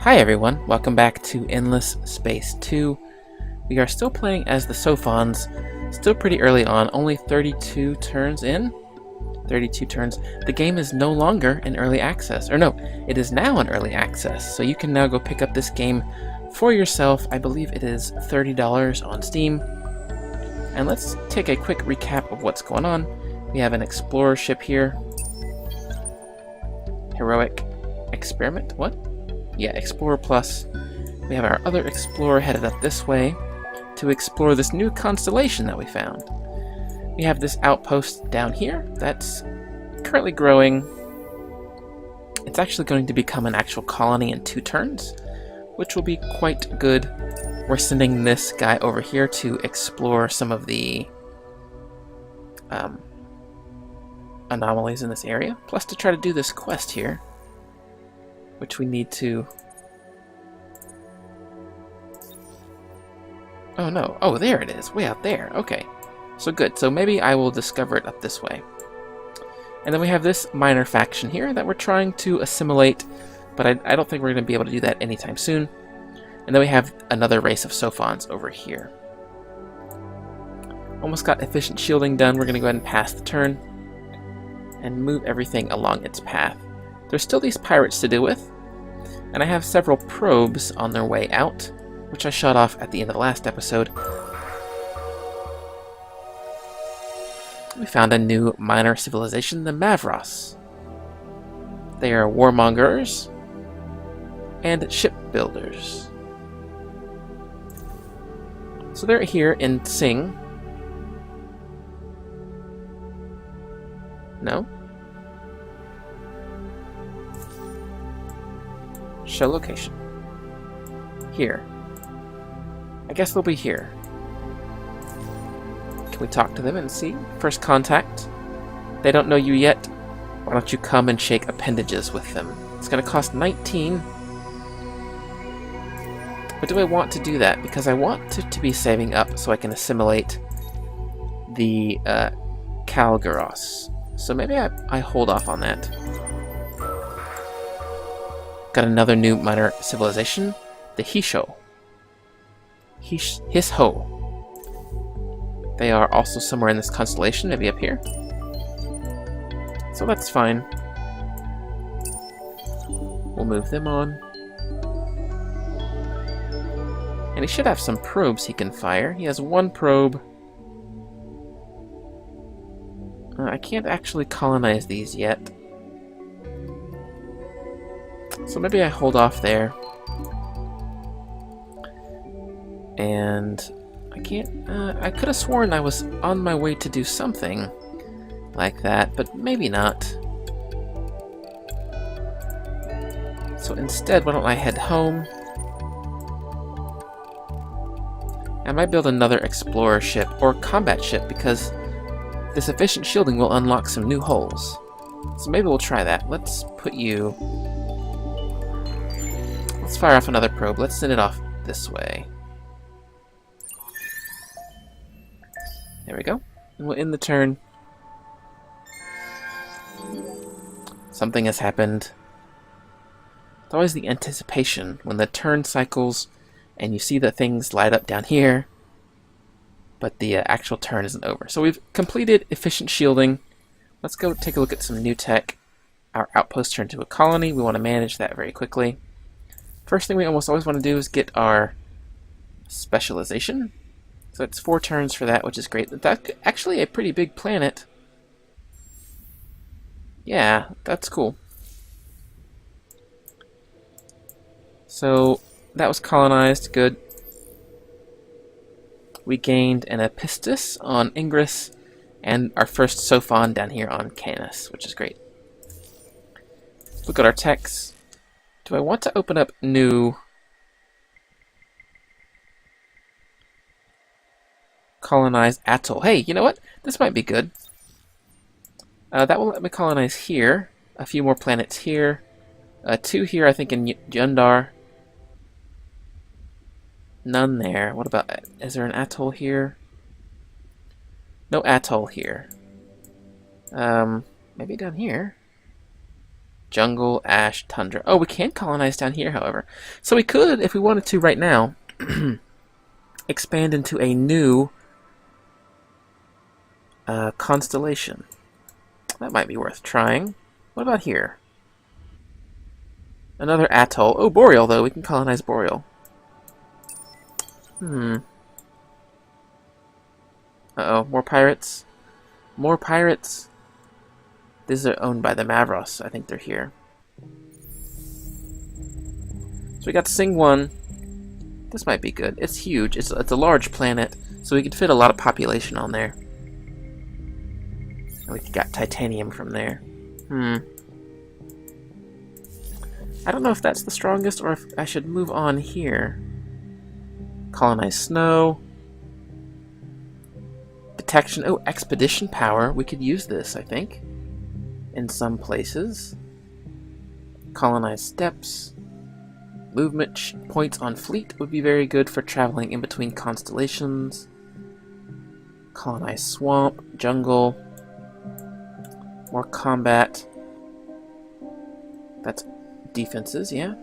Hi everyone, welcome back to Endless Space 2. We are still playing as the Sophons, still pretty early on, only 32 turns in. 32 turns. The game is no longer in early access, or no, it is now in early access, so you can now go pick up this game for yourself. I believe it is $30 on Steam. And let's take a quick recap of what's going on. We have an explorer ship here. Heroic Experiment, what? Yeah, Explorer Plus. We have our other Explorer headed up this way to explore this new constellation that we found. We have this outpost down here that's currently growing. It's actually going to become an actual colony in 2 turns, which will be quite good. We're sending this guy over here to explore some of the anomalies in this area, plus to try to do this quest here, which we need to... Oh no, oh there it is, way out there, okay. So good, so maybe I will discover it up this way. And then we have this minor faction here that we're trying to assimilate, but I don't think we're going to be able to do that anytime soon. And then we have another race of Sophons over here. Almost got efficient shielding done. We're going to go ahead and pass the turn and move everything along its path. There's still these pirates to deal with, and I have several probes on their way out, which I shot off at the end of the last episode. We found a new minor civilization, the Mavros. They are warmongers and shipbuilders. So they're here in Sing. No? Show location. Here. I guess they'll be here. Can we talk to them and see? First contact. They don't know you yet. Why don't you come and shake appendages with them? It's going to cost 19. But do I want to do that? Because I want to be saving up so I can assimilate the Kalgaros. So maybe I hold off on that. Got another new minor civilization, the Hisho. Hisho. They are also somewhere in this constellation, maybe up here. So that's fine. We'll move them on. And he should have some probes he can fire. He has 1 probe. I can't actually colonize these yet. So maybe I hold off there. And I can't... I could have sworn I was on my way to do something like that, but maybe not. So instead, why don't I head home? I might build another explorer ship or combat ship because this efficient shielding will unlock some new holes. So maybe we'll try that. Let's put you... Let's fire off another probe. Let's send it off this way. There we go. And we'll end the turn. Something has happened. It's always the anticipation when the turn cycles and you see the things light up down here, but the actual turn isn't over. So we've completed efficient shielding. Let's go take a look at some new tech. Our outpost turned to a colony. We want to manage that very quickly. First thing we almost always want to do is get our specialization. So it's 4 turns for that, which is great. That's actually a pretty big planet. Yeah, that's cool. So that was colonized, good. We gained an Epistus on Ingress, and our first Sophon down here on Canis, which is great. Look at our techs. Do I want to open up new colonized atoll? Hey, you know what? This might be good. That will let me colonize here. A few more planets here. 2 here, I think, in Yundar. None there. What about... Is there an atoll here? No atoll here. Maybe down here. Jungle, ash, tundra. Oh, we can't colonize down here, however. So we could, if we wanted to right now, expand into a new constellation. That might be worth trying. What about here? Another atoll. Oh, Boreal, though. We can colonize Boreal. Uh-oh, more pirates. More pirates. These are owned by the Mavros. I think they're here. So we got Sing 1. This might be good. It's huge. It's a large planet, so we could fit a lot of population on there. And we got titanium from there. I don't know if that's the strongest or if I should move on here. Colonize snow. Detection. Oh, expedition power. We could use this, I think, in some places. Colonize steppes. Movement points on fleet would be very good for traveling in between constellations. Colonize swamp, jungle. More combat. That's defenses, yeah.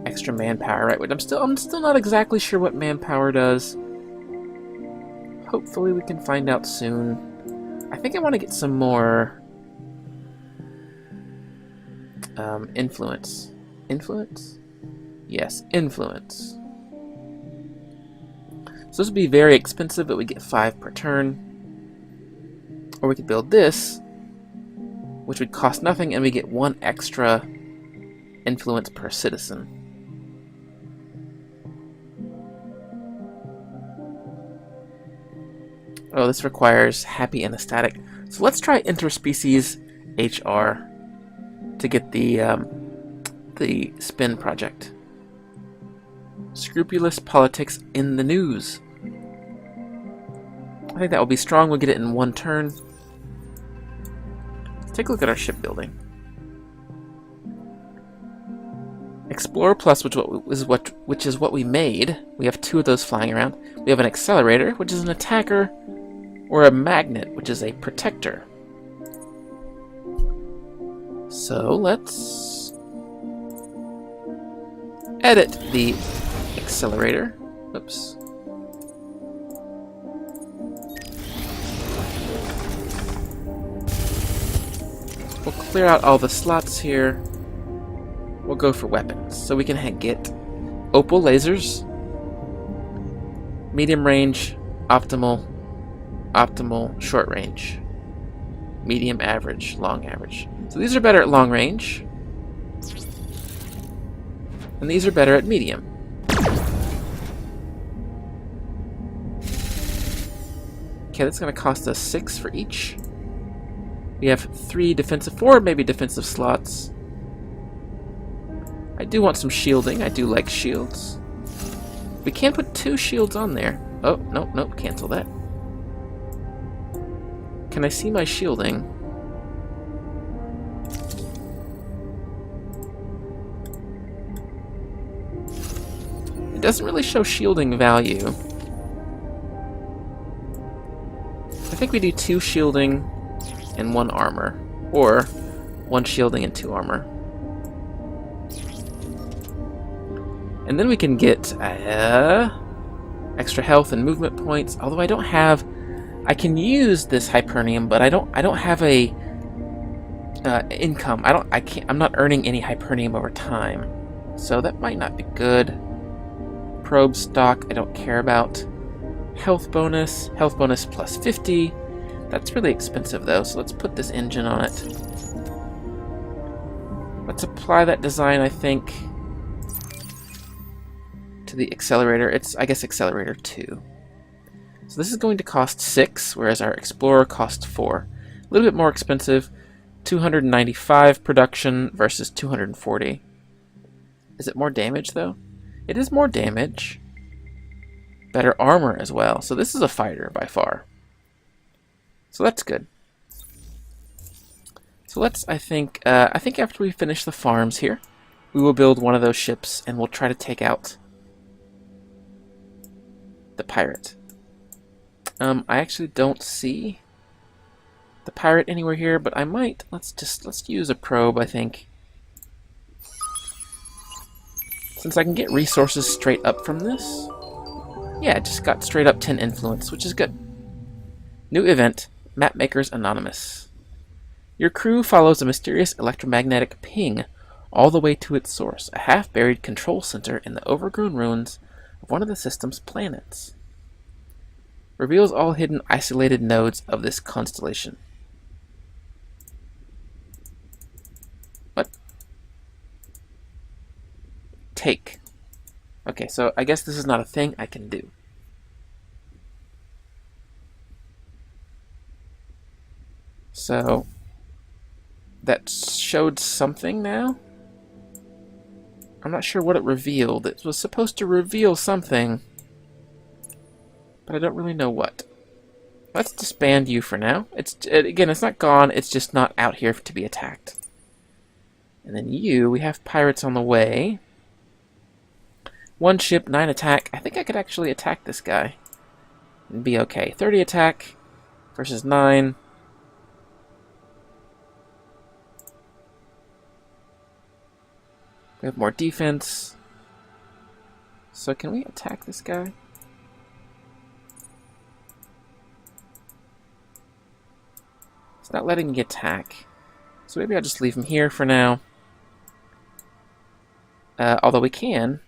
Extra manpower, right? But I'm still not exactly sure what manpower does. Hopefully we can find out soon. I think I want to get some more influence. Influence? Yes, influence. So this would be very expensive, but we get 5 per turn. Or we could build this, which would cost nothing, and we get 1 extra influence per citizen. Oh, this requires happy and ecstatic. So let's try interspecies HR to get the spin project. Scrupulous politics in the news. I think that will be strong. We'll get it in 1 turn. Let's take a look at our shipbuilding. Explorer Plus, which is what we made. We have 2 of those flying around. We have an accelerator, which is an attacker, or a magnet, which is a protector. So let's edit the accelerator. Oops. We'll clear out all the slots here. We'll go for weapons. So we can get opal lasers, medium range, optimal, short range, medium average, long average. So these are better at long range, and these are better at medium. Okay, that's going to cost us 6 for each. We have 3 defensive, 4 maybe defensive slots. I do want some shielding. I do like shields. We can put 2 shields on there. Oh, nope, cancel that. Can I see my shielding? It doesn't really show shielding value. I think we do 2 shielding and 1 armor. Or 1 shielding and 2 armor. And then we can get extra health and movement points. Although I don't have... I can use this Hypernium, but I don't have a income. I'm not earning any Hypernium over time. So that might not be good. Probe stock, I don't care about. Health bonus plus 50. That's really expensive though, so let's put this engine on it. Let's apply that design, I think, to the accelerator. It's, I guess, accelerator 2. So this is going to cost 6, whereas our Explorer costs 4. A little bit more expensive. 295 production versus 240. Is it more damage though? It is more damage. Better armor as well. So this is a fighter by far. So that's good. So let's, I think after we finish the farms here, we will build one of those ships and we'll try to take out the pirate. I actually don't see the pirate anywhere here, but I might. Let's use a probe, I think. Since I can get resources straight up from this. Yeah, it just got straight up 10 influence, which is good. New event, Mapmakers Anonymous. Your crew follows a mysterious electromagnetic ping all the way to its source, a half-buried control center in the overgrown ruins of one of the system's planets. Reveals all hidden isolated nodes of this constellation. What? Take. Okay, so I guess this is not a thing I can do. So that showed something now? I'm not sure what it revealed. It was supposed to reveal something, but I don't really know what. Let's disband you for now. Again, it's not gone, it's just not out here to be attacked. And then you, we have pirates on the way. 1 ship, 9 attack. I think I could actually attack this guy and be okay. 30 attack versus 9. We have more defense. So can we attack this guy? It's not letting me attack. So maybe I'll just leave him here for now. Although we can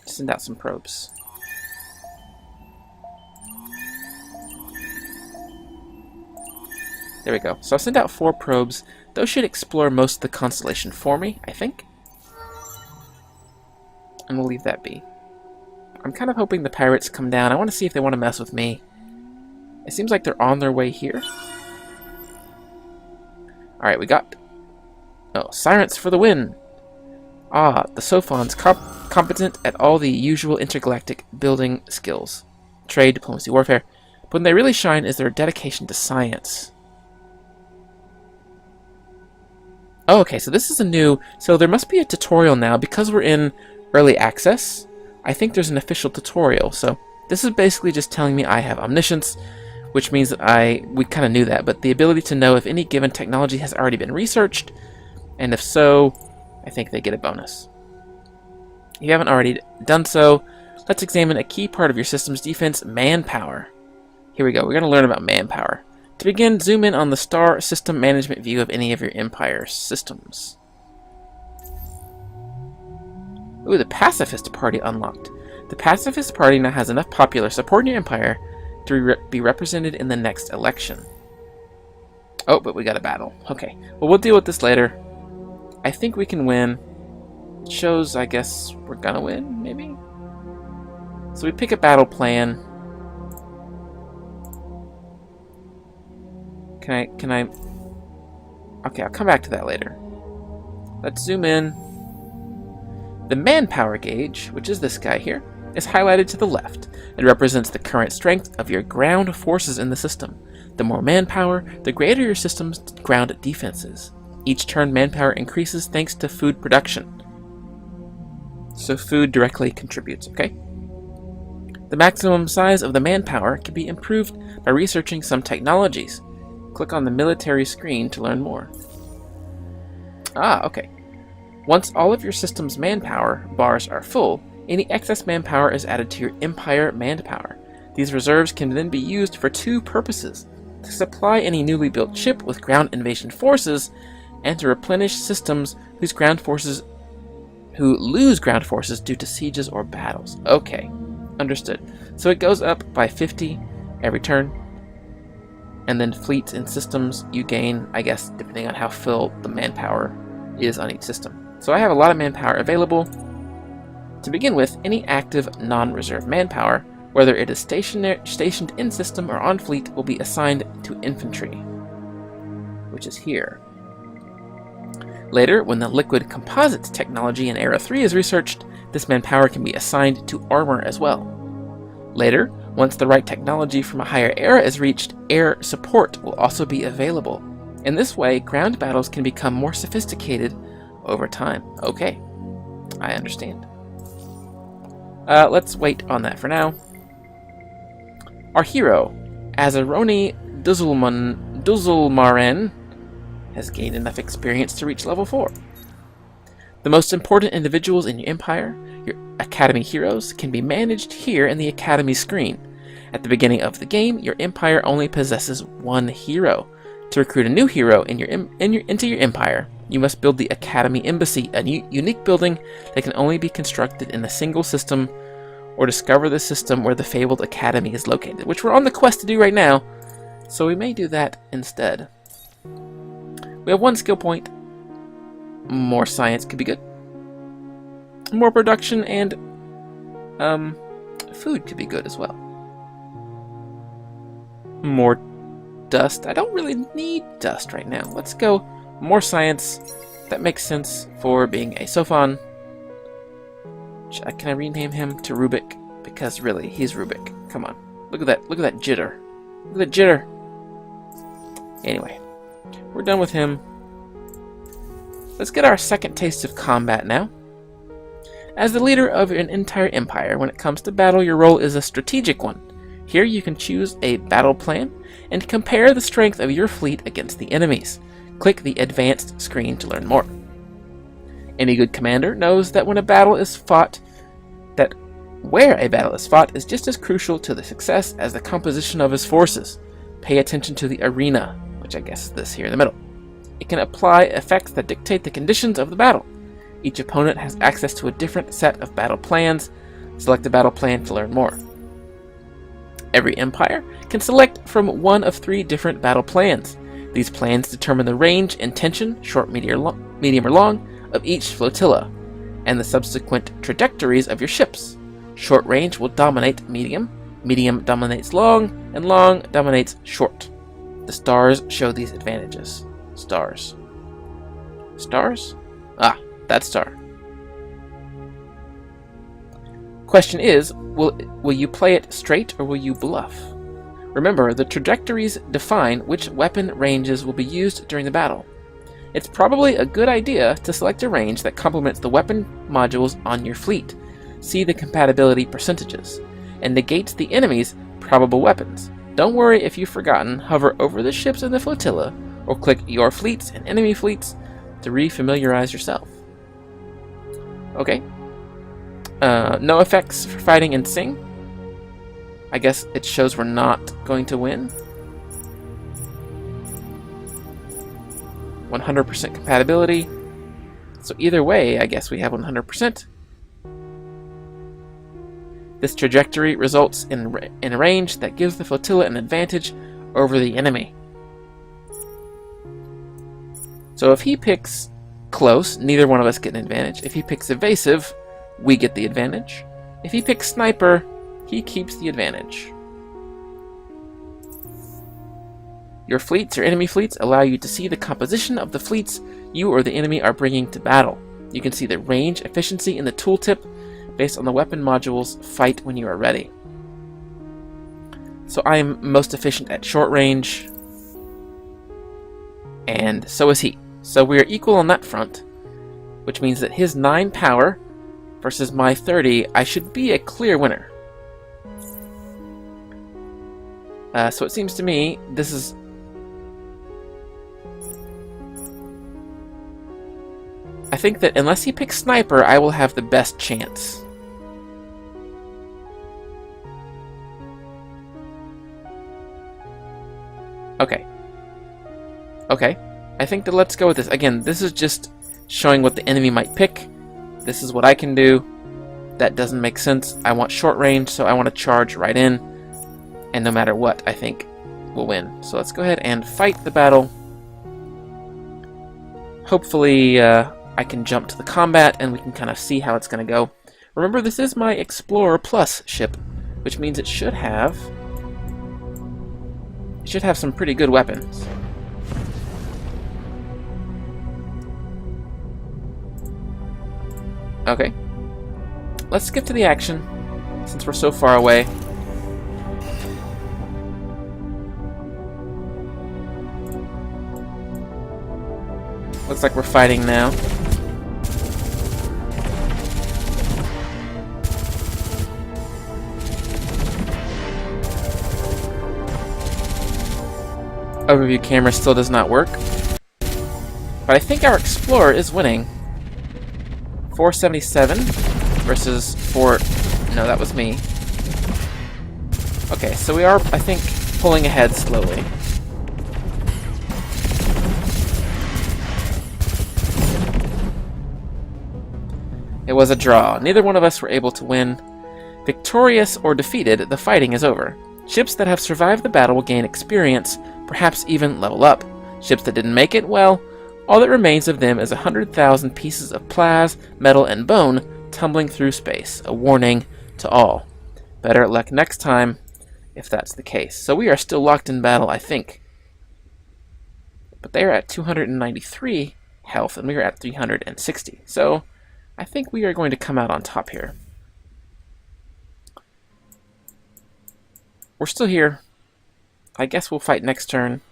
send out some probes. There we go. So I'll send out 4 probes. Those should explore most of the constellation for me, I think. And we'll leave that be. I'm kind of hoping the pirates come down. I want to see if they want to mess with me. It seems like they're on their way here. Alright, we got... Oh, sirens for the win! Ah, the Sophons, competent at all the usual intergalactic building skills. Trade, diplomacy, warfare. But when they really shine is their dedication to science. Oh, okay, so this is a new... So there must be a tutorial now. Because we're in early access, I think there's an official tutorial. So this is basically just telling me I have omniscience, which means that we kind of knew that, but the ability to know if any given technology has already been researched, and if so, I think they get a bonus. If you haven't already done so, let's examine a key part of your system's defense, manpower. Here we go, we're going to learn about manpower. To begin, zoom in on the star system management view of any of your Empire's systems. Ooh, the Pacifist Party unlocked. The Pacifist Party now has enough popular support in your Empire to be represented in the next election. Oh, but we got a battle. Okay, well, we'll deal with this later. I think we can win. It shows, I guess, we're gonna win, maybe? So we pick a battle plan. Can I... Okay, I'll come back to that later. Let's zoom in. The manpower gauge, which is this guy here, is highlighted to the left. It represents the current strength of your ground forces in the system. The more manpower, the greater your system's ground defenses. Each turn, manpower increases thanks to food production. So food directly contributes, okay? The maximum size of the manpower can be improved by researching some technologies. Click on the military screen to learn more. Ah, okay. Once all of your system's manpower bars are full, any excess manpower is added to your Empire manpower. These reserves can then be used for 2 purposes: to supply any newly built ship with ground invasion forces, and to replenish systems who lose ground forces due to sieges or battles. Okay, understood. So it goes up by 50 every turn, and then fleets and systems you gain, I guess, depending on how full the manpower is on each system. So I have a lot of manpower available. To begin with, any active non-reserve manpower, whether it is stationed in system or on fleet, will be assigned to infantry, which is here. Later, when the liquid composites technology in Era 3 is researched, this manpower can be assigned to armor as well. Later, once the right technology from a higher era is reached, air support will also be available. In this way, ground battles can become more sophisticated over time. Okay, I understand. Let's wait on that for now. Our hero, Azaroni Duzulmaren has gained enough experience to reach level 4. The most important individuals in your empire, your academy heroes, can be managed here in the academy screen. At the beginning of the game, your empire only possesses one hero. To recruit a new hero into your empire, you must build the Academy Embassy, a unique building that can only be constructed in a single system, or discover the system where the fabled academy is located, which we're on the quest to do right now, so we may do that instead. We have 1 skill point. More science could be good. More production and food could be good as well. More dust. I don't really need dust right now. Let's go more science. That makes sense for being a Sophon. Can I rename him to Rubik? Because really, he's Rubik. Come on. Look at that. Look at that jitter. Look at that jitter. Anyway, we're done with him. Let's get our second taste of combat now. As the leader of an entire empire, when it comes to battle, your role is a strategic one. Here you can choose a battle plan and compare the strength of your fleet against the enemies. Click the advanced screen to learn more. Any good commander knows that where a battle is fought is just as crucial to the success as the composition of his forces. Pay attention to the arena, which I guess is this here in the middle. It can apply effects that dictate the conditions of the battle. Each opponent has access to a different set of battle plans. Select a battle plan to learn more. Every empire can select from one of 3 different battle plans. These plans determine the range and tension, short, medium, or long, of each flotilla, and the subsequent trajectories of your ships. Short range will dominate medium, medium dominates long, and long dominates short. The stars show these advantages. Stars. Stars? Ah, that star. Question is, will you play it straight or will you bluff? Remember, the trajectories define which weapon ranges will be used during the battle. It's probably a good idea to select a range that complements the weapon modules on your fleet. See the compatibility percentages, and negates the enemy's probable weapons. Don't worry if you've forgotten, hover over the ships in the flotilla, or click your fleets and enemy fleets to re-familiarize yourself. Okay. No effects for fighting and sing. I guess it shows we're not going to win. 100% compatibility. So either way, I guess we have 100%. This trajectory results in a range that gives the flotilla an advantage over the enemy. So if he picks close, neither one of us get an advantage. If he picks evasive, we get the advantage. If he picks sniper, he keeps the advantage. Your fleets or enemy fleets allow you to see the composition of the fleets you or the enemy are bringing to battle. You can see the range efficiency in the tooltip based on the weapon modules. Fight when you are ready. So I am most efficient at short range, and so is he. So we are equal on that front, which means that his 9 power versus my 30, I should be a clear winner. So it seems to me this is... I think that unless he picks sniper, I will have the best chance. Okay. Okay. I think that let's go with this. Again, this is just showing what the enemy might pick. This is what I can do. That doesn't make sense. I want short range, so I want to charge right in. And no matter what, I think we'll win. So let's go ahead and fight the battle. Hopefully, I can jump to the combat and we can kind of see how it's going to go. Remember, this is my Explorer Plus ship, which means it should have some pretty good weapons. Okay. Let's skip to the action, since we're so far away. Looks like we're fighting now. overview camera still does not work. But I think our Explorer is winning. 477 versus 4... No, that was me. Okay, so we are, I think, pulling ahead slowly. It was a draw. Neither one of us were able to win. Victorious or defeated, the fighting is over. Ships that have survived the battle will gain experience, perhaps even level up. Ships that didn't make it, well, all that remains of them is 100,000 pieces of plas, metal, and bone tumbling through space. A warning to all. Better luck next time, if that's the case. So we are still locked in battle, I think. But they are at 293 health, and we are at 360. So I think we are going to come out on top here. We're still here. I guess we'll fight next turn.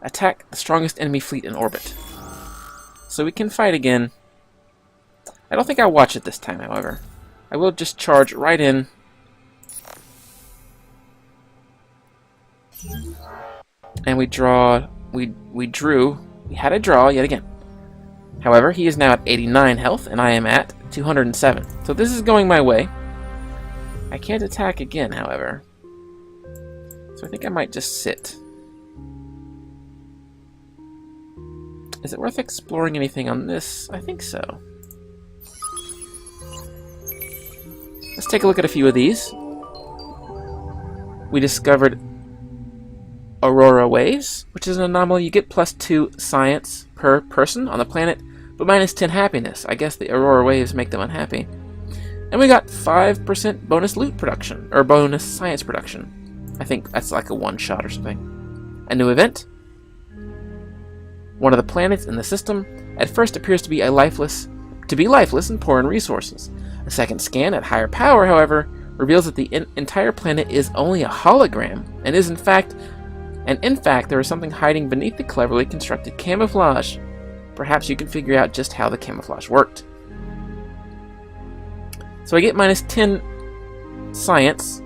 Attack the strongest enemy fleet in orbit. So we can fight again. I don't think I'll watch it this time, however. I will just charge right in. And we draw... We had a draw yet again. However, he is now at 89 health, and I am at 207. So this is going my way. I can't attack again, however. So I think I might just sit. Is it worth exploring anything on this? I think so. Let's take a look at a few of these. We discovered Aurora Waves, which is an anomaly. You get +2 science per person on the planet, but -10 happiness. I guess the Aurora Waves make them unhappy. And we got 5% bonus loot production, or bonus science production. I think that's like a one-shot or something. A new event. One of the planets in the system at first appears to be lifeless and poor in resources. A second scan at higher power, however, reveals that the entire planet is only a hologram, and in fact there is something hiding beneath the cleverly constructed camouflage. Perhaps you can figure out just how the camouflage worked. So I get -10 science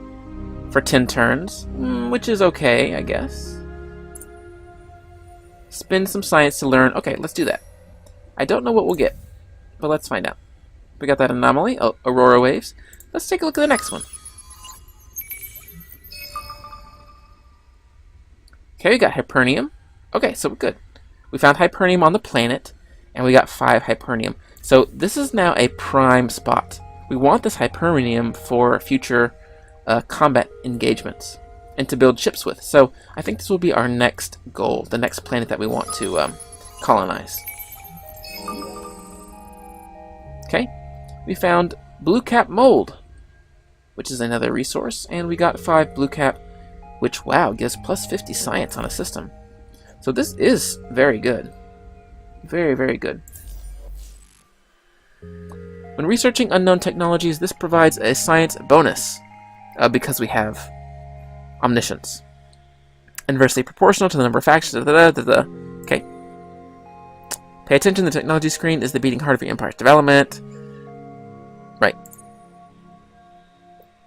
for 10 turns, which is okay, I guess. Spend some science to learn. Okay, let's do that. I don't know what we'll get, but let's find out. We got that anomaly, Aurora Waves. Let's take a look at the next one. Okay, we got Hypernium. Okay, so good. We found Hypernium on the planet, and we got 5 Hypernium. So this is now a prime spot. We want this Hypernium for future combat engagements and to build ships with. So I think this will be our next goal, the next planet that we want to colonize. Okay, we found Blue Cap Mold, which is another resource, and we got 5 Blue Cap, which, wow, gives +50 science on a system. So this is very good. Very, very good. When researching unknown technologies, this provides a science bonus because we have omniscience. Inversely proportional to the number of factions. Okay. Pay attention, the technology screen is the beating heart of your empire's development. Right.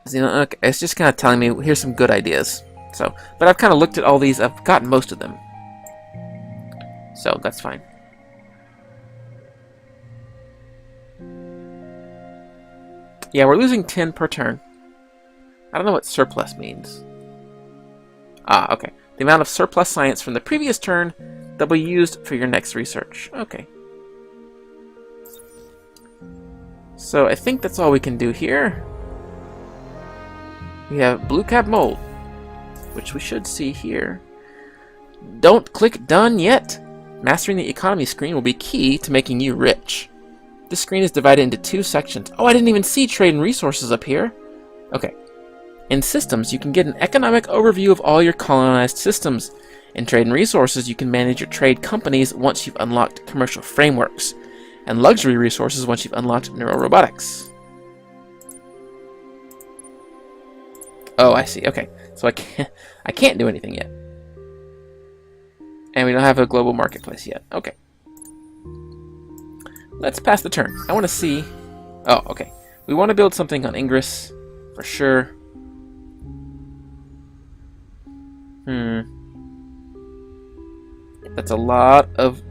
So, okay, it's just kind of telling me, here's some good ideas. So, but I've kind of looked at all these, I've gotten most of them. So, that's fine. Yeah, we're losing 10 per turn. I don't know what surplus means. Ah, okay. The amount of surplus science from the previous turn that will be used for your next research. Okay. So I think that's all we can do here. We have Blue Cap Mold, which we should see here. Don't click done yet. Mastering the economy screen will be key to making you rich. This screen is divided into 2 sections. Oh, I didn't even see trade and resources up here. Okay. In systems, you can get an economic overview of all your colonized systems. In trade and resources, you can manage your trade companies once you've unlocked commercial frameworks, and luxury resources once you've unlocked neurorobotics. Oh, I see. Okay, so I can't do anything yet, and we don't have a global marketplace yet. Okay, let's pass the turn. I want to see. Oh, okay. We want to build something on Ingress for sure. That's a lot of...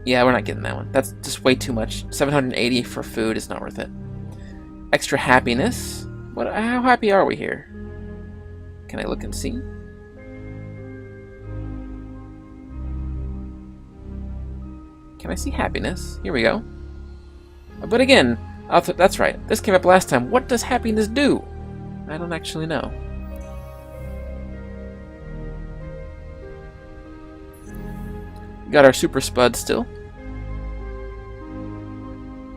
Yeah, we're not getting that one. That's just way too much. 780 for food is not worth it. Extra happiness. How happy are we here? Can I look and see? Can I see happiness? Here we go. But again, that's right. This came up last time. What does happiness do? I don't actually know. We got our super spuds still.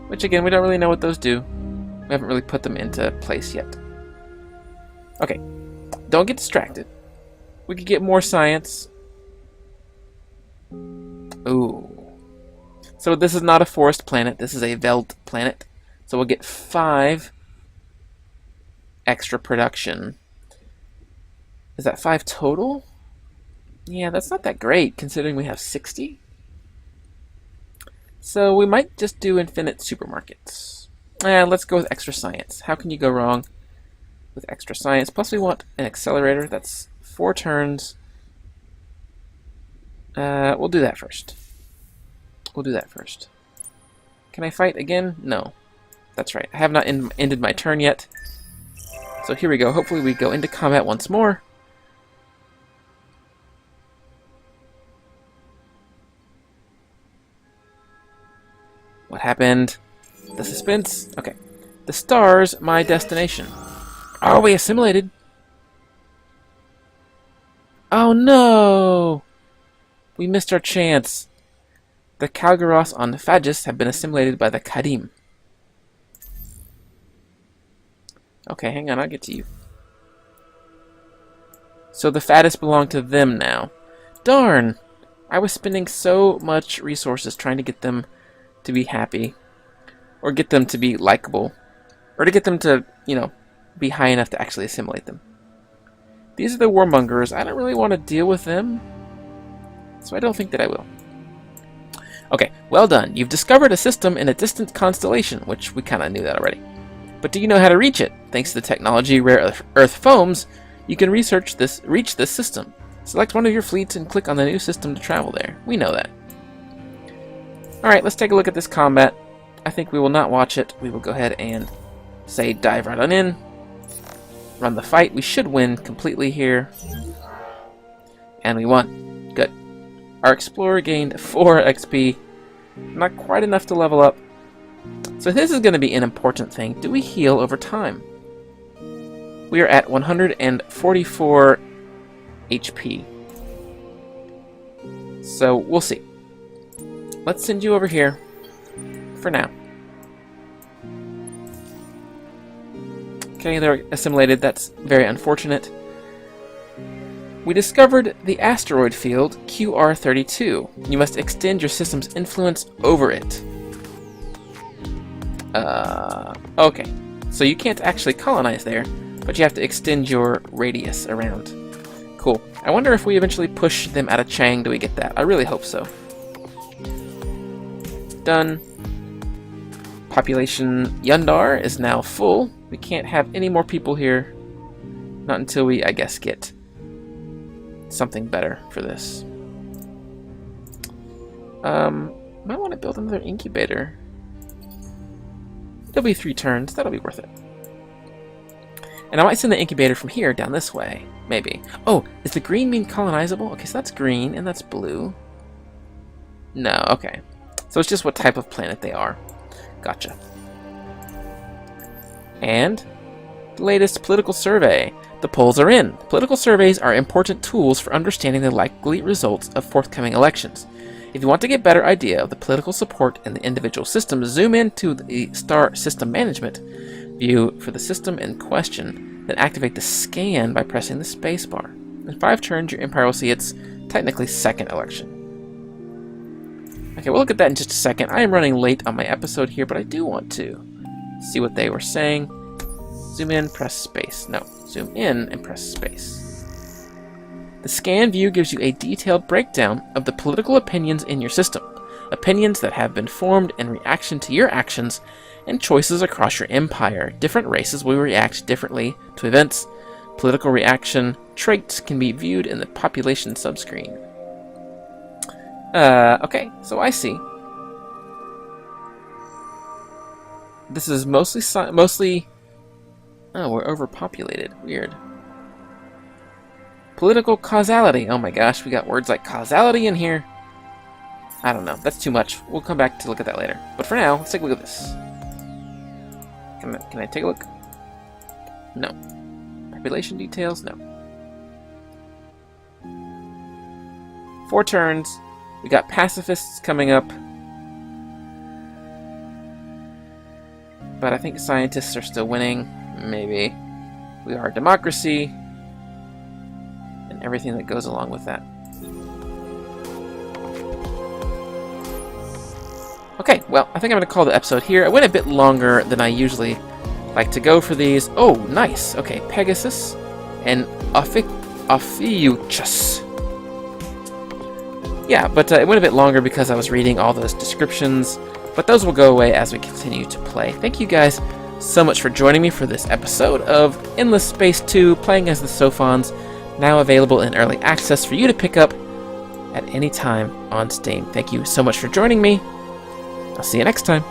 Which again, we don't really know what those do. We haven't really put them into place yet. Okay. Don't get distracted. We could get more science. Ooh. So this is not a forest planet. This is a Veld planet. So we'll get 5 extra production. Is that 5 total? Yeah, that's not that great considering we have 60. So we might just do infinite supermarkets. Let's go with extra science. How can you go wrong with extra science? Plus we want an accelerator. That's 4 turns. We'll do that first. Can I fight again? No. That's right. I have not ended my turn yet. So here we go. Hopefully we go into combat once more. What happened? The suspense? Okay. The stars, my destination. Are we assimilated? Oh no! We missed our chance. The Kalgaros on Phagis have been assimilated by the Kadim. Okay, hang on, I'll get to you. So the Phagis belong to them now. Darn! I was spending so much resources trying to get them to be happy. Or get them to be likable. Or to get them to, be high enough to actually assimilate them. These are the warmongers. I don't really want to deal with them. So I don't think that I will. Okay, well done. You've discovered a system in a distant constellation, which we kind of knew that already. But do you know how to reach it? Thanks to the technology Rare Earth Foams, you can reach this system. Select one of your fleets and click on the new system to travel there. We know that. Alright, let's take a look at this combat. I think we will not watch it. We will go ahead and say dive right on in. Run the fight. We should win completely here. And we won. Good. Our explorer gained 4 XP. Not quite enough to level up. So this is going to be an important thing. Do we heal over time? We are at 144 HP. So we'll see. Let's send you over here for now. Okay, they're assimilated. That's very unfortunate. We discovered the asteroid field QR32. You must extend your system's influence over it. Okay. So you can't actually colonize there, but you have to extend your radius around. Cool. I wonder if we eventually push them out of Chang, do we get that? I really hope so. Done. Population Yundar is now full. We can't have any more people here. Not until we, I guess, get something better for this. Might want to build another incubator. It'll be 3 turns. That'll be worth it. And I might send the incubator from here down this way. Maybe. Oh, is the green mean colonizable? Okay, so that's green and that's blue. No, okay. So it's just what type of planet they are. Gotcha. And the latest political survey. The polls are in. Political surveys are important tools for understanding the likely results of forthcoming elections. If you want to get a better idea of the political support in the individual system, zoom into the Star System Management view for the system in question, then activate the scan by pressing the spacebar. In 5 turns, your empire will see its technically second election. Okay, we'll look at that in just a second. I am running late on my episode here, but I do want to see what they were saying. Zoom in, press space. No, zoom in and press space. The scan view gives you a detailed breakdown of the political opinions in your system. Opinions that have been formed in reaction to your actions and choices across your empire. Different races will react differently to events Political reaction traits can be viewed in the population subscreen. Okay, so I see. This is mostly... Oh, we're overpopulated. Weird. Political causality. Oh my gosh, we got words like causality in here. I don't know. That's too much. We'll come back to look at that later. But for now, let's take a look at this. Can I take a look? No. Population details? No. 4 turns. We got pacifists coming up. But I think scientists are still winning. Maybe. We are a democracy. And everything that goes along with that. Okay, well, I think I'm going to call the episode here. I went a bit longer than I usually like to go for these. Oh, nice. Okay, Pegasus and Ophiuchus. Yeah, but it went a bit longer because I was reading all those descriptions. But those will go away as we continue to play. Thank you guys so much for joining me for this episode of Endless Space 2, playing as the Sophons, now available in early access for you to pick up at any time on Steam. Thank you so much for joining me. I'll see you next time.